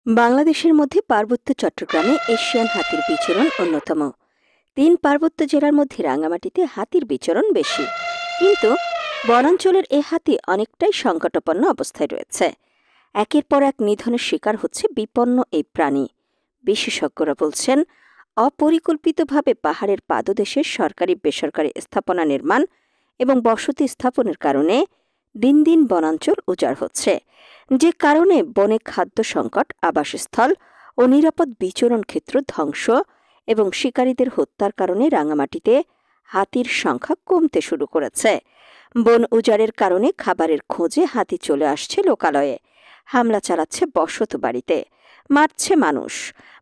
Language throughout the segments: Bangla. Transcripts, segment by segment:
বাংলাদেশের মধ্যে পার্বত্য চট্টগ্রামে এশিয়ান হাতির বিচরণ অন্যতম। ৩ পার্বত্য জেলার মধ্যে রাঙ্গামাটিতে হাতির বিচরণ বেশি, কিন্তু বনাঞ্চলের এ হাতি অনেকটাই সংকটাপন্ন অবস্থায় রয়েছে। একের পর এক নিধনের শিকার হচ্ছে বিপন্ন এই প্রাণী। বিশেষজ্ঞরা বলছেন, অপরিকল্পিতভাবে পাহাড়ের পাদদেশে সরকারি বেসরকারি স্থাপনা নির্মাণ এবং বসতি স্থাপনের কারণে দিন দিন বনাঞ্চল উজাড় হচ্ছে, যে কারণে বনে খাদ্য সংকট, আবাসস্থল ও নিরাপদ বিচরণ ক্ষেত্র ধ্বংস এবং শিকারীদের হত্যার কারণে রাঙ্গামাটিতে হাতির সংখ্যা কমতে শুরু করেছে। বন উজাড়ের কারণে খাবারের খোঁজে হাতি চলে আসছে লোকালয়ে, হামলা চালাচ্ছে বসত বাড়িতে, মারছে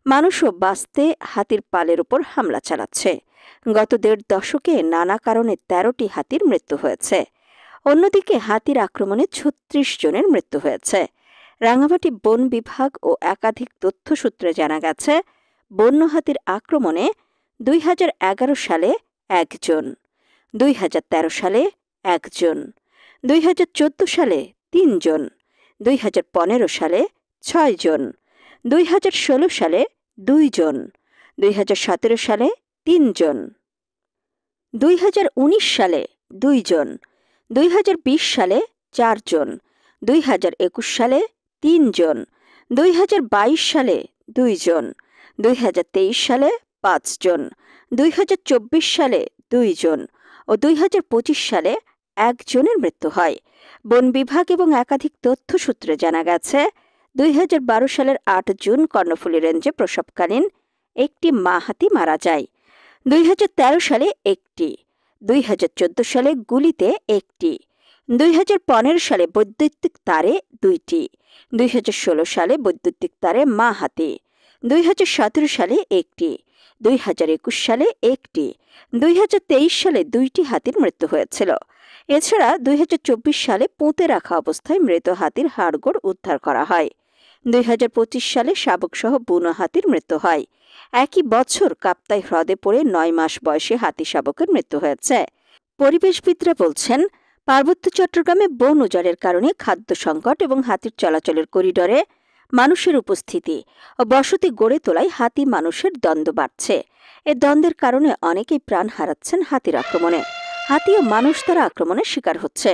মানুষও বাঁচতে হাতির পালের উপর হামলা চালাচ্ছে। গত ১.৫ দশকে নানা কারণে ১৩টি হাতির মৃত্যু হয়েছে। অন্যদিকে হাতির আক্রমণে ৩৬ জনের মৃত্যু হয়েছে। রাঙ্গামাটি বন বিভাগ ও একাধিক তথ্যসূত্রে জানা গেছে, বন্য হাতির আক্রমণে ২০১১ সালে ১ জন, ২০১৩ সালে ১ জন, ২০১৪ সালে ৩ জন, ২০১৫ সালে ৬ জন, ২০১৬ সালে ২ জন, ২০১৭ সালে ৩ জন, ২০১৯ সালে ২ জন, ২০২০ সালে ৪ জন, ২০২১ সালে ৩ জন, ২০২২ সালে ২ জন, ২০২৩ সালে ৫ জন, ২০২৪ সালে ২ জন ও ২০২৫ সালে ১ জনের মৃত্যু হয়। বন বিভাগ এবং একাধিক তথ্যসূত্রে জানা গেছে, ২০১২ সালের ৮ জুন কর্ণফুলী রেঞ্জে প্রসবকালীন একটি মা হাতি মারা যায়। ২০১৩ সালে একটি, ২০১৪ সালে গুলিতে একটি, ২০১৫ সালে বৈদ্যুতিক তারে ২টি, ২০১৬ সালে বৈদ্যুতিক তারে মা হাতি, ২০১৭ সালে একটি, ২০২১ সালে একটি, ২০২৩ সালে ২টি হাতির মৃত্যু হয়েছিল। এছাড়া ২০২৪ সালে পুঁতে রাখা অবস্থায় মৃত হাতির হাড়গোড় উদ্ধার করা হয়। ২০২৫ সালে শাবকসহ বুনো হাতির মৃত্যু হয়। একই বছর কাপ্তাই হ্রদে পড়ে ৯ মাস বয়সী হাতি শাবকের মৃত্যু হয়েছে। পরিবেশবিদরা বলছেন, পার্বত্য চট্টগ্রামে বন উজাড়ের কারণে খাদ্য সংকট এবং হাতির চলাচলের করিডরে মানুষের উপস্থিতি ও বসতি গড়ে তোলায় হাতি মানুষের দ্বন্দ্ব বাড়ছে। এ দ্বন্দ্বের কারণে অনেকেই প্রাণ হারাচ্ছেন হাতির আক্রমণে। হাতি ও মানুষ দ্বারা আক্রমণের শিকার হচ্ছে।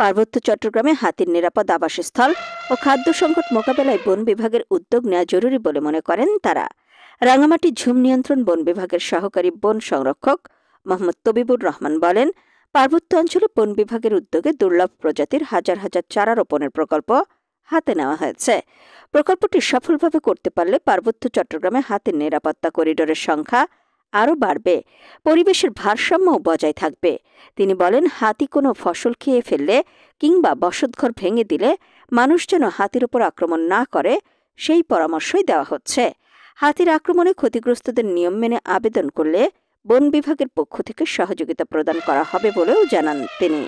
পার্বত্য চট্টগ্রামে হাতির নিরাপদ আবাসস্থল ও খাদ্য সংকট মোকাবেলায় বন বিভাগের উদ্যোগ নেওয়া জরুরি বলে মনে করেন তারা। রাঙ্গামাটি ঝুম নিয়ন্ত্রণ বন বিভাগের সহকারী বন সংরক্ষক মোহাম্মদ তবিবুর রহমান বলেন, পার্বত্য অঞ্চলে বন বিভাগের উদ্যোগে দুর্লভ প্রজাতির হাজার হাজার চারা রোপণের প্রকল্প হাতে নেওয়া হয়েছে। প্রকল্পটি সফলভাবে করতে পারলে পার্বত্য চট্টগ্রামে হাতির নিরাপত্তা করিডোরের সংখ্যা আরও বাড়বে, পরিবেশের ভারসাম্যও বজায় থাকবে। তিনি বলেন, হাতি কোনো ফসল খেয়ে ফেললে কিংবা বসতঘর ভেঙে দিলে মানুষ যেন হাতির উপর আক্রমণ না করে, সেই পরামর্শই দেওয়া হচ্ছে। হাতির আক্রমণে ক্ষতিগ্রস্তদের নিয়ম মেনে আবেদন করলে বন বিভাগের পক্ষ থেকে সহযোগিতা প্রদান করা হবে বলেও জানান তিনি।